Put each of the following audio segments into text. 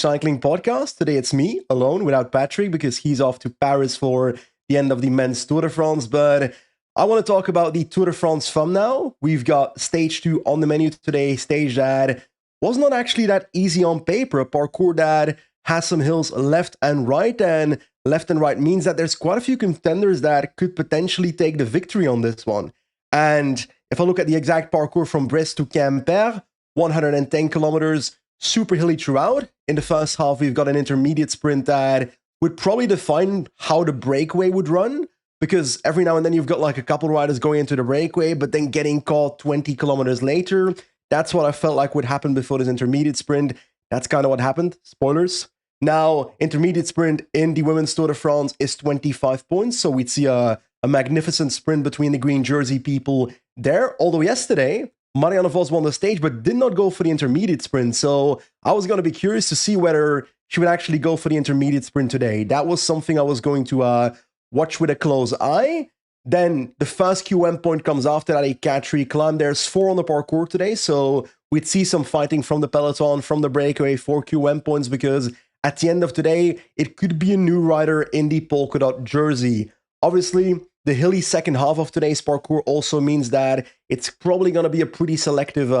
Cycling Podcast. Today it's me, alone, without Patrick, because he's off to Paris for the end of the men's Tour de France. But I want to talk about the Tour de France Femmes now. We've got stage 2 on the menu today, stage that was not actually that easy on paper, a parcours that has some hills left and right, and left and right means that there's quite a few contenders that could potentially take the victory on this one. And if I look at the exact parcours from Brest to Quimper, 110 kilometers, super hilly throughout. In the first half, we've got an intermediate sprint that would probably define how the breakaway would run, because every now and then you've got like a couple riders going into the breakaway, but then getting caught 20 kilometers later. That's what I felt like would happen before this intermediate sprint. That's kind of what happened. Spoilers. Now, intermediate sprint in the Women's Tour de France is 25 points, so we'd see a magnificent sprint between the green jersey people there. Although yesterday, Marianne won the stage, but did not go for the intermediate sprint. So I was going to be curious to see whether she would actually go for the intermediate sprint today. That was something I was going to watch with a close eye. Then the first QM point comes after that, a cat tree climb. There's 4 on the parcours today, so we'd see some fighting from the peloton, from the breakaway, 4 QM points, because at the end of today, it could be a new rider in the polka dot jersey. Obviously, the hilly second half of today's parcours also means that it's probably going to be a pretty selective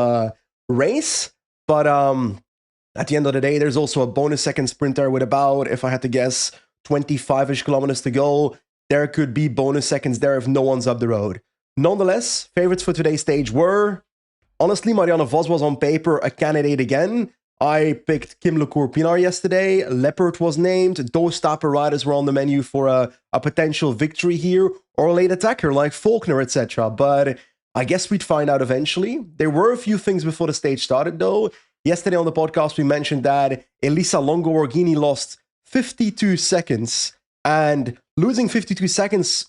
race. But at the end of the day, there's also a bonus second sprinter with about, if I had to guess, 25-ish kilometers to go. There could be bonus seconds there if no one's up the road. Nonetheless, favorites for today's stage were, honestly, Marianne Vos was on paper a candidate again. I picked Kim Lecourt-Pinard yesterday. Leopard was named. Those type of riders were on the menu for a potential victory here, or a late attacker like Faulkner, etc. But I guess we'd find out eventually. There were a few things before the stage started, though. Yesterday on the podcast, we mentioned that Elisa Longo-Borghini lost 52 seconds. And losing 52 seconds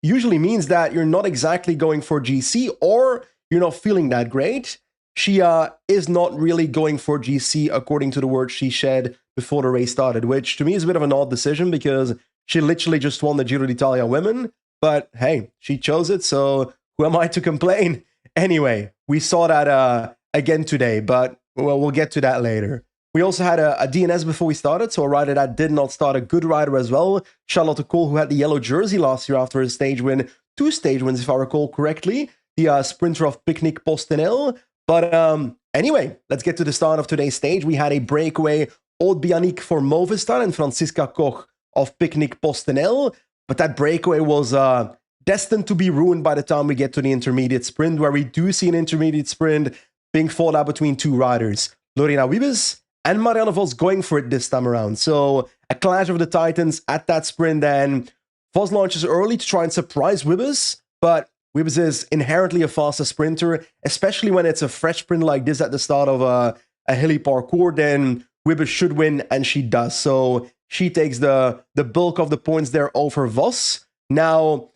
usually means that you're not exactly going for GC, or you're not feeling that great. She is not really going for GC according to the words she said before the race started, which to me is a bit of an odd decision because she literally just won the Giro d'Italia women. But hey, she chose it, so who am I to complain? Anyway, we saw that again today, but well, we'll get to that later. We also had a DNS before we started, so a rider that did not start, a good rider as well. Charlotte Kool, who had the yellow jersey last year after a stage win, 2 stage wins if I recall correctly. The sprinter of Picnic Postenel. But anyway, let's get to the start of today's stage. We had a breakaway, Aude Bianique for Movistar and Franziska Koch of Picnic Postenel. But that breakaway was destined to be ruined by the time we get to the intermediate sprint, where we do see an intermediate sprint being fought out between 2 riders, Lorena Wiebes and Marianne Vos, going for it this time around. So a clash of the titans at that sprint, and Vos launches early to try and surprise Wiebes, but Wiebes is inherently a faster sprinter, especially when it's a fresh sprint like this at the start of a hilly parcours. Then Wiebes should win, and she does. So she takes the bulk of the points there over Vos. Now,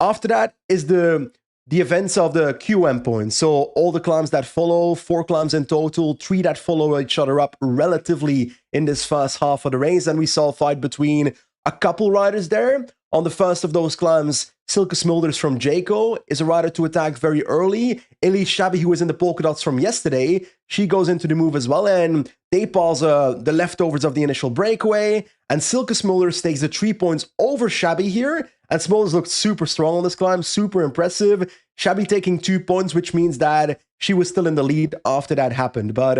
after that is the events of the QM points. So all the climbs that follow, 4 climbs in total, 3 that follow each other up relatively in this first half of the race. And we saw a fight between a couple riders there. On the first of those climbs, Silke Smulders from Jayco is a rider to attack very early. Elise Chabbey, who was in the polka dots from yesterday, she goes into the move as well, and they pause the leftovers of the initial breakaway, and Silke Smulders takes the 3 points over Chabbey here, and Smulders looked super strong on this climb, super impressive. Chabbey taking 2 points, which means that she was still in the lead after that happened. But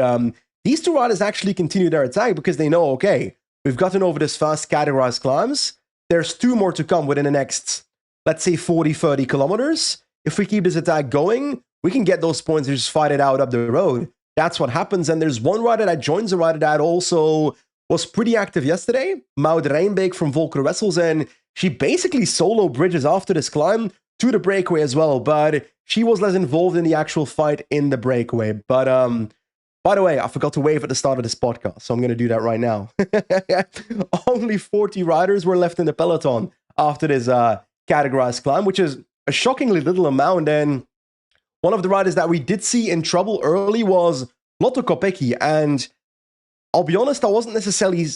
these 2 riders actually continue their attack because they know, okay, we've gotten over this first categorized climbs. There's 2 more to come within the next, let's say, 40, 30 kilometers. If we keep this attack going, we can get those points and just fight it out up the road. That's what happens. And there's one rider that joins a rider that also was pretty active yesterday, Maud Reinbeek from Volker Wessels, and she basically solo bridges after this climb to the breakaway as well, but she was less involved in the actual fight in the breakaway. But by the way, I forgot to wave at the start of this podcast, so I'm going to do that right now. Only 40 riders were left in the peloton after this categorized climb, which is a shockingly little amount. And one of the riders that we did see in trouble early was Lotto Kopecky. And I'll be honest, I wasn't necessarily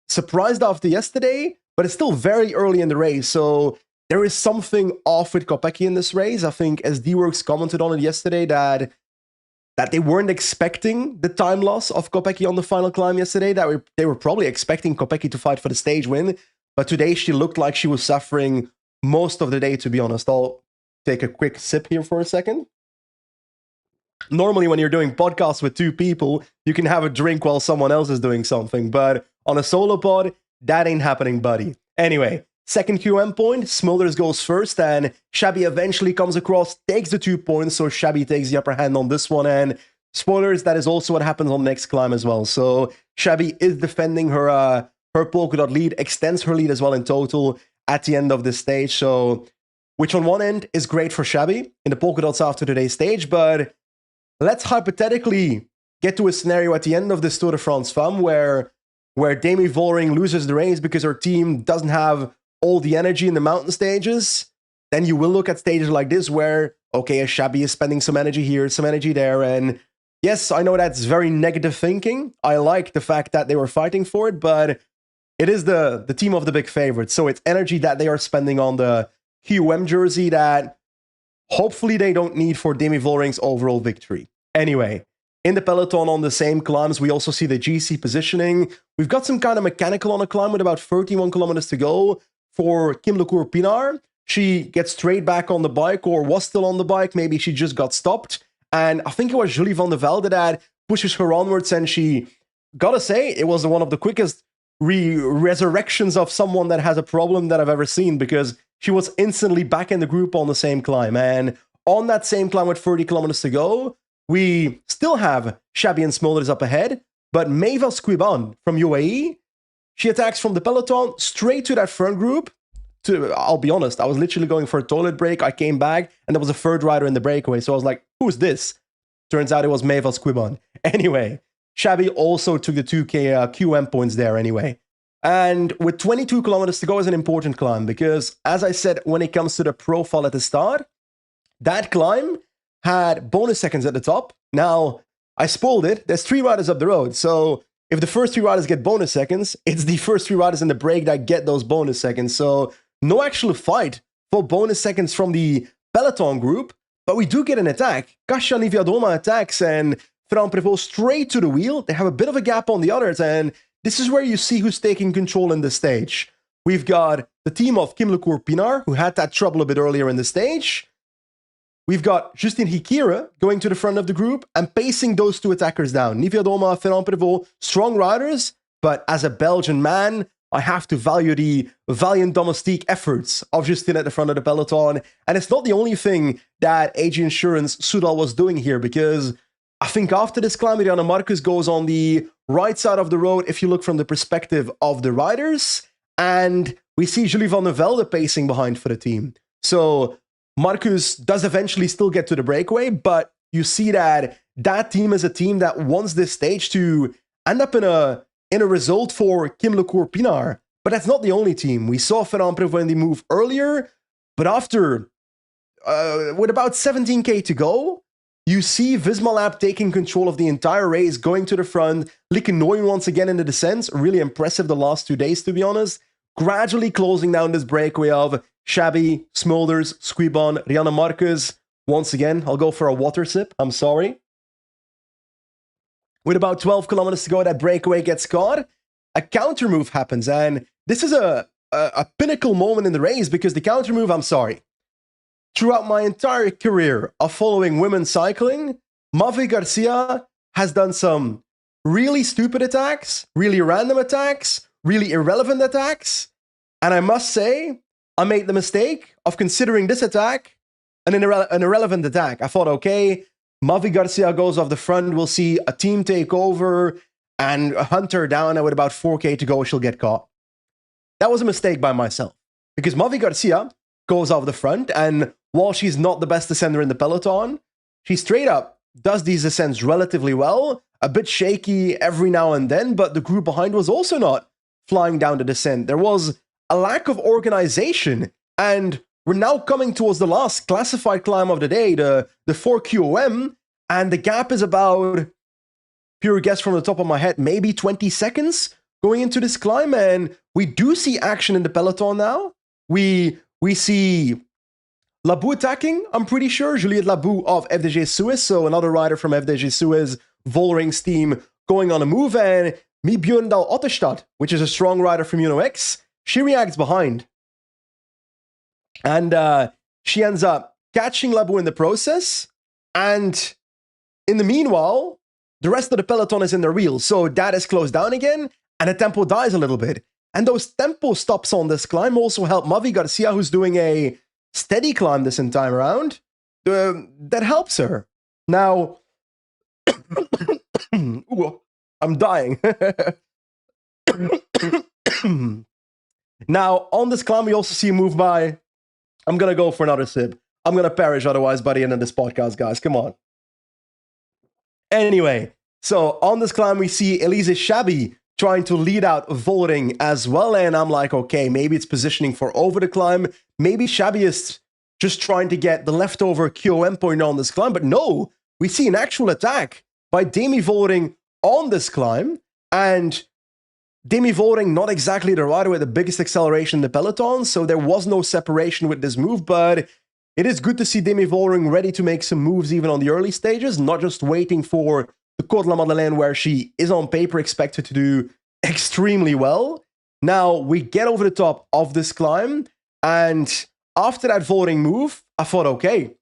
surprised after yesterday, but it's still very early in the race. So there is something off with Kopecky in this race. I think SD Works commented on it yesterday that that they weren't expecting the time loss of Kopecky on the final climb yesterday, that they were probably expecting Kopecky to fight for the stage win. But today she looked like she was suffering most of the day, to be honest. I'll take a quick sip here for a second. Normally, when you're doing podcasts with two people, you can have a drink while someone else is doing something. But on a solo pod, that ain't happening, buddy. Anyway, second QM point, Smulders goes first, and Shabby eventually comes across, takes the 2 points, so Shabby takes the upper hand on this one, and spoilers, that is also what happens on the next climb as well. So Shabby is defending her polka dot lead, extends her lead as well in total at the end of this stage, so which on one end is great for Shabby in the polka dots after today's stage, but let's hypothetically get to a scenario at the end of this Tour de France Femmes where Demi Vollering loses the race because her team doesn't have all the energy in the mountain stages. Then you will look at stages like this where, okay, a Shabby is spending some energy here, some energy there, and yes, I know that's very negative thinking. I like the fact that they were fighting for it, but it is the team of the big favorites, so it's energy that they are spending on the QM jersey that hopefully they don't need for Demi Vollering's overall victory. Anyway, in the peloton on the same climbs, we also see the GC positioning. We've got some kind of mechanical on a climb with about 31 kilometers to go for Kim Lecourt Pinard. She gets straight back on the bike, or was still on the bike. Maybe she just got stopped. And I think it was Julie van der Velde that pushes her onwards, and she, gotta say, it was one of the quickest resurrections of someone that has a problem that I've ever seen, because she was instantly back in the group on the same climb. And on that same climb with 30 kilometers to go, we still have Shabby and Smulders up ahead, but Maeva Squiban from UAE, she attacks from the peloton straight to that front group. I'll be honest, I was literally going for a toilet break. I came back and there was a third rider in the breakaway. So I was like, who's this? Turns out it was Maeva Squiban. Anyway, Shabby also took the 2K QM points there anyway. And with 22 kilometers to go is an important climb because, as I said, when it comes to the profile at the start, that climb had bonus seconds at the top. Now, I spoiled it. There's 3 riders up the road. So if the first 3 riders get bonus seconds, it's the first 3 riders in the break that get those bonus seconds. So no actual fight for bonus seconds from the peloton group, but we do get an attack. Kasia Niewiadoma attacks and Ferran Prevot straight to the wheel. They have a bit of a gap on the others, and this is where you see who's taking control in the stage. We've got the team of Kim Lecourt Pinard, who had that trouble a bit earlier in the stage. We've got Justine Hikira going to the front of the group and pacing those 2 attackers down. Niewiadoma, Ferran Prevot, strong riders, but as a Belgian man, I have to value the valiant domestique efforts of Justine at the front of the peloton. And it's not the only thing that AG Insurance Soudal was doing here, because I think after this climb, Marianne Marcus goes on the right side of the road if you look from the perspective of the riders, and we see Julie van der Velde pacing behind for the team. So Marcus does eventually still get to the breakaway, but you see that that team is a team that wants this stage to end up in a result for Kim Lecourt Pinard. But that's not the only team. We saw Ferran Prevot in the move earlier, but after, with about 17k to go, you see Visma Lab taking control of the entire race, going to the front, Lickenoyen once again in the descents. Really impressive the last 2 days, to be honest. Gradually closing down this breakaway of Shabby, Smulders, Squiban, Rianne Marcus. Once again, I'll go for a water sip. I'm sorry. With about 12 kilometers to go, that breakaway gets caught. A counter move happens, and this is a pinnacle moment in the race, because the counter move, I'm sorry. Throughout my entire career of following women's cycling, Mavi Garcia has done some really stupid attacks, really random attacks, really irrelevant attacks. And I must say, I made the mistake of considering this attack an irrelevant attack. I thought, okay, Mavi Garcia goes off the front, we'll see a team take over and hunt her down, and with about 4k to go, she'll get caught. That was a mistake by myself, because Mavi Garcia goes off the front, and while she's not the best descender in the peloton, she straight up does these descents relatively well, a bit shaky every now and then, but the group behind was also not flying down the descent. There was a lack of organization, and we're now coming towards the last classified climb of the day, the 4QOM, and the gap is about, pure guess from the top of my head, maybe 20 seconds going into this climb, and we do see action in the peloton now. We see Labou attacking, I'm pretty sure. Juliette Labou of FDG Suez, so another rider from FDG Suez, Vollring's team, going on a move, and Mi Björndal Otterstad, which is a strong rider from UNOX, she reacts behind. And she ends up catching Labou in the process, and in the meanwhile, the rest of the peloton is in their wheels, so that is closed down again, and the tempo dies a little bit. And those tempo stops on this climb also help Mavi Garcia, who's doing a steady climb this entire round. That helps her. Now, ooh, I'm dying. Now, on this climb, we also see a move by... I'm going to go for another sip. I'm going to perish otherwise by the end of this podcast, guys. Come on. Anyway, so on this climb, we see Elise Shabby trying to lead out Vollring as well, and I'm like, okay, maybe it's positioning for over the climb. Maybe Shabby is just trying to get the leftover QOM point on this climb, but no, we see an actual attack by Demi Vollring on this climb, and Demi Vollring, not exactly the rider with the biggest acceleration in the peloton, so there was no separation with this move, but it is good to see Demi Vollring ready to make some moves even on the early stages, not just waiting for the Côte la Madeleine, where she is on paper expected to do extremely well. Now, we get over the top of this climb, and after that Vollring move, I thought, okay,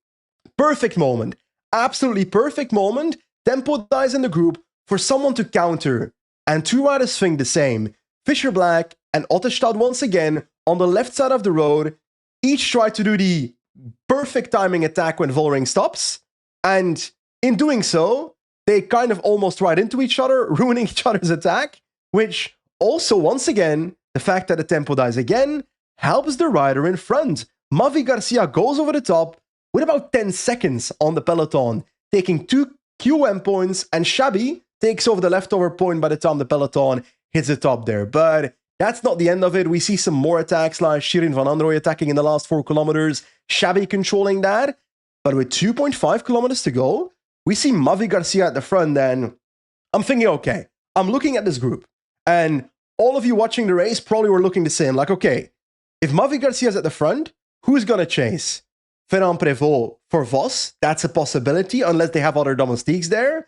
perfect moment. Absolutely perfect moment. Tempo dies in the group for someone to counter, and two riders think the same. Fisher Black and Otterstad once again on the left side of the road, each try to do the perfect timing attack when Vollring stops, and in doing so, they kind of almost ride into each other, ruining each other's attack, which also, once again, the fact that the tempo dies again helps the rider in front. Mavi Garcia goes over the top with about 10 seconds on the peloton, taking 2 QM points, and Shabby takes over the leftover point by the time the peloton hits the top there. But that's not the end of it. We see some more attacks, like Shirin van Androoy attacking in the last 4 kilometers, Shabby controlling that. But with 2.5 kilometers to go, we see Mavi Garcia at the front, and I'm thinking, okay, I'm looking at this group, and all of you watching the race probably were looking the same, like, okay, if Mavi Garcia's at the front, who's gonna chase? Ferrand Prévot for Vos, that's a possibility, unless they have other domestiques there.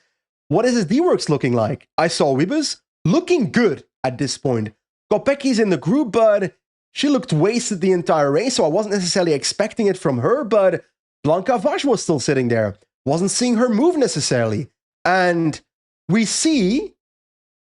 What is his D-Works looking like? I saw Wiebes looking good at this point. Kopecki's in the group, but she looked wasted the entire race, so I wasn't necessarily expecting it from her, but Blanca Vache was still sitting there. Wasn't seeing her move necessarily. And we see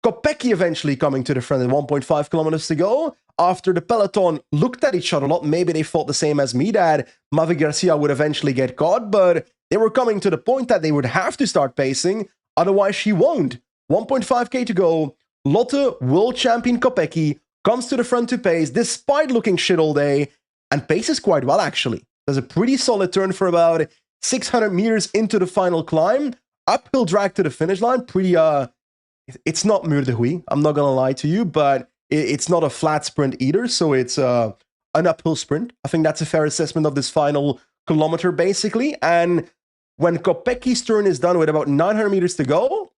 Kopecky eventually coming to the front at 1.5 kilometers to go. After the peloton looked at each other a lot, maybe they thought the same as me, that Mavi Garcia would eventually get caught, but they were coming to the point that they would have to start pacing, otherwise she won't. 1.5k to go. Lotte, world champion Kopecky, comes to the front to pace, despite looking shit all day, and paces quite well, actually. Does a pretty solid turn for about 600 meters into the final climb. Uphill drag to the finish line. Pretty, it's not Mur de Huy, I'm not gonna lie to you, but it's not a flat sprint either, so it's an uphill sprint. I think that's a fair assessment of this final kilometer, basically. And when Kopecky's turn is done with about 900 meters to go,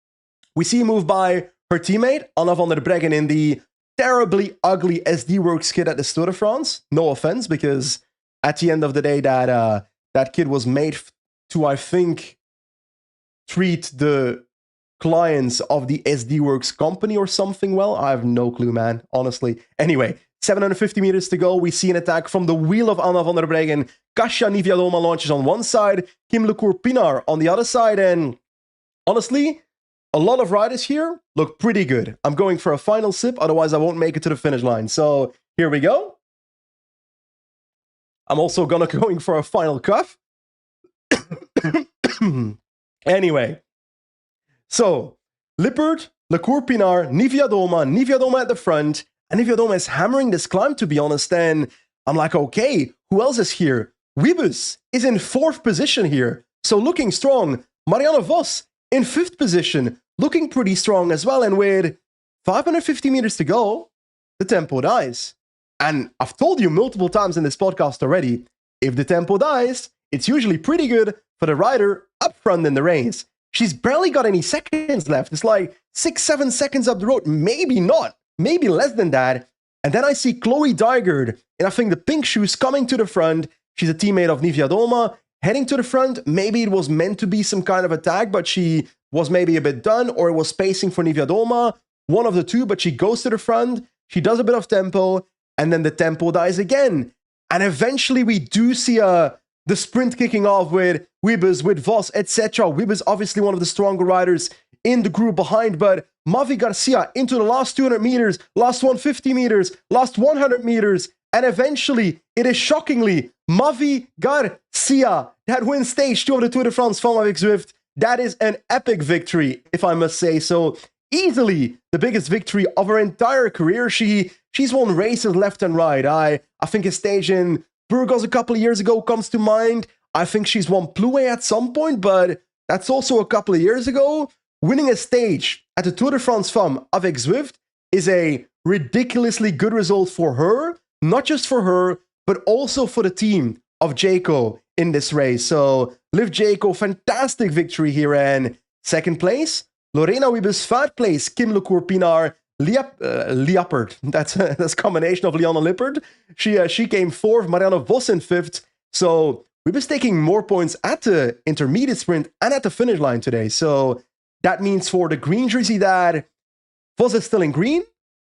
we see a move by her teammate, Anna van der Breggen, in the terribly ugly SD Works kit at the Tour de France. No offense, because at the end of the day, that kit was made to, I think, treat the clients of the SD Works company or something well. I have no clue, man, honestly. Anyway, 750 meters to go. We see an attack from the wheel of Anna van der Breggen. Kasia Niewiadoma launches on one side, Kim Lecourt-Pinard on the other side, and honestly, a lot of riders here look pretty good. I'm going for a final sip, otherwise I won't make it to the finish line. So here we go. I'm also going for a final cuff. Anyway, so Lippert, Lecourt-Pinard, Niewiadoma at the front, and Niewiadoma is hammering this climb, to be honest, and I'm like, okay, who else is here? Wiebes is in 4th position here, so looking strong. Marianne Vos in 5th position, looking pretty strong as well, and with 550 meters to go, the tempo dies. And I've told you multiple times in this podcast already, if the tempo dies, it's usually pretty good for the rider up front in the race. She's barely got any seconds left. It's like 6-7 seconds up the road. Maybe not. Maybe less than that. And then I see Chloe Dygert, and I think the pink shoes coming to the front. She's a teammate of Niewiadoma, heading to the front. Maybe it was meant to be some kind of attack, but she was maybe a bit done, or it was spacing for Niewiadoma. One of the two, but she goes to the front. She does a bit of tempo, and then the tempo dies again. And eventually we do see the sprint kicking off with Wiebes, with Vos, etc. Wiebes obviously one of the stronger riders in the group behind, but Mavi Garcia into the last 200 meters, last 150 meters, last 100 meters, and eventually it is shockingly Mavi Garcia that wins stage 2 of the Tour de France Femmes avec Zwift. That is an epic victory, if I must say so. Easily the biggest victory of her entire career. She's won races left and right. I think a stage in Burgos a couple of years ago comes to mind. I think she's won Plouay at some point, but that's also a couple of years ago. Winning a stage at the Tour de France Femmes avec Zwift is a ridiculously good result for her. Not just for her, but also for the team of Jayco in this race. So Liv Jayco, fantastic victory here. And second place, Lorena Wiebes. Third place, Kim Lecourt-Pinard. Lippert. That's a combination of Liana Lippert. She came fourth. Marianne Vos in fifth. So Wiebes taking more points at the intermediate sprint and at the finish line today. So that means for the green jersey that Vos is still in green,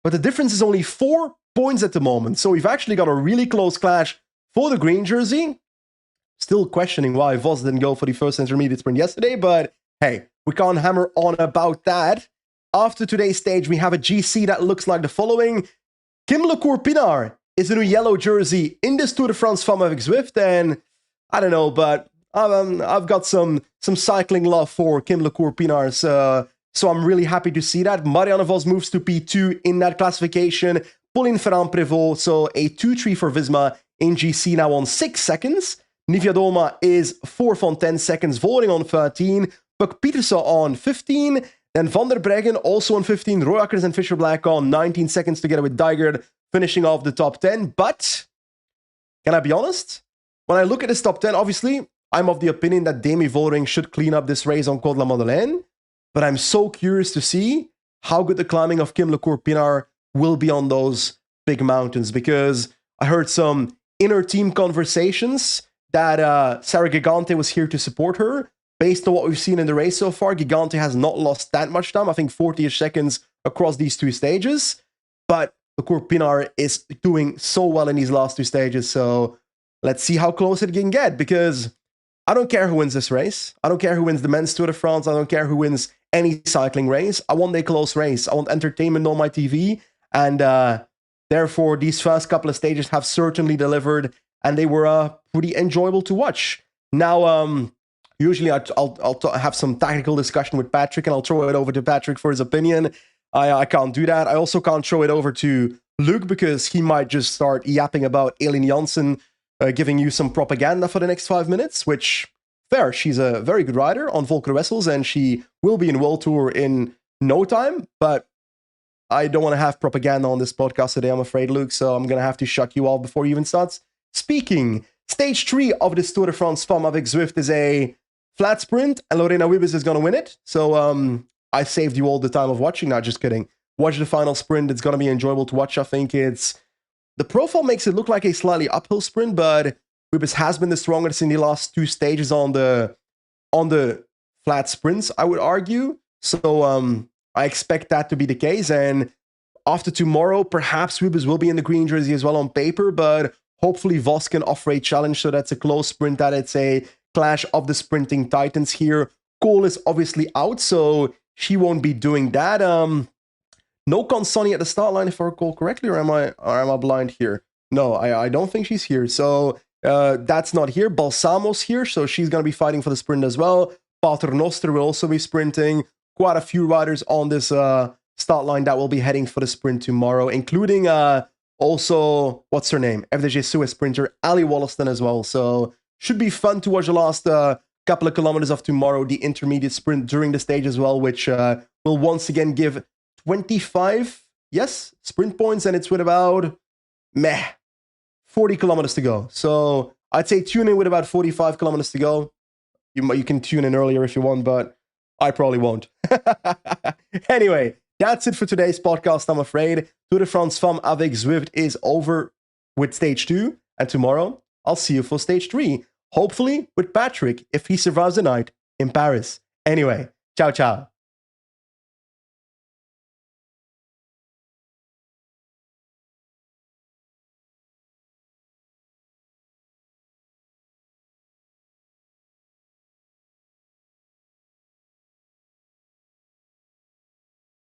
but the difference is only 4 points at the moment. So we've actually got a really close clash for the green jersey. Still questioning why Vos didn't go for the first intermediate sprint yesterday, but hey, we can't hammer on about that. After today's stage, we have a GC that looks like the following. Kim Lecourt-Pinard is a new yellow jersey in this Tour de France Femmes avec Zwift, and I don't know, but I've got some cycling love for Kim Lecourt-Pinard, so I'm really happy to see that. Marianne Vos moves to P2 in that classification. Pauline Ferrand-Prévot, so a 2-3 for Visma in GC now on 6 seconds. Niewiadoma is 4th on 10 seconds, Voring on 13, Buck Peterson on 15, then Van der Breggen also on 15, Royakkers and Fisher Black on 19 seconds together with Dijgaard finishing off the top 10. But, can I be honest? When I look at this top 10, obviously, I'm of the opinion that Demi Vollering should clean up this race on Côte de la Madeleine, but I'm so curious to see how good the climbing of Kim Lecourt-Pinard will be on those big mountains, because I heard some inner team conversations that Sarah Gigante was here to support her. Based on what we've seen in the race so far, Gigante has not lost that much time. I think 40-ish seconds across these 2 stages. But Lecourt-Pinard is doing so well in these last 2 stages. So let's see how close it can get, because I don't care who wins this race. I don't care who wins the men's Tour de France. I don't care who wins any cycling race. I want a close race. I want entertainment on my TV. And therefore, these first couple of stages have certainly delivered, and they were pretty enjoyable to watch. Now, usually I'll have some tactical discussion with Patrick, and I'll throw it over to Patrick for his opinion. I can't do that. I also can't throw it over to Luke, because he might just start yapping about Elin Janssen giving you some propaganda for the next 5 minutes, which, fair, she's a very good rider on Volker Wessels, and she will be in World Tour in no time, but I don't want to have propaganda on this podcast today, I'm afraid, Luke, so I'm going to have to shut you off before you even start speaking. Stage 3 of this Tour de France Femmes avec Zwift is a flat sprint, and Lorena Wiebes is going to win it. So I saved you all the time of watching. Not just kidding. Watch the final sprint. It's going to be enjoyable to watch. I think the profile makes it look like a slightly uphill sprint, but Wiebes has been the strongest in the last 2 stages on the flat sprints, I would argue. So I expect that to be the case. And after tomorrow, perhaps Wiebes will be in the green jersey as well on paper, but hopefully Vos can offer a challenge, so that's a close sprint, that it's a clash of the sprinting titans here. Cole is obviously out, so she won't be doing that. No Consoni at the start line, if I recall correctly, or am I blind here? No, I don't think she's here. So that's not here. Balsamo's here, so she's going to be fighting for the sprint as well. Paternoster will also be sprinting. Quite a few riders on this start line that will be heading for the sprint tomorrow, including also, what's her name? FDJ Suez sprinter Ali Wollaston as well. So should be fun to watch the last couple of kilometers of tomorrow, the intermediate sprint during the stage as well, which will once again give 25, yes, sprint points, and it's with about 40 kilometers to go. So I'd say tune in with about 45 kilometers to go. You can tune in earlier if you want, but I probably won't. Anyway, that's it for today's podcast, I'm afraid. Tour de France Femmes avec Zwift is over with stage 2, and tomorrow I'll see you for stage 3. Hopefully with Patrick, if he survives the night in Paris. Anyway, ciao, ciao.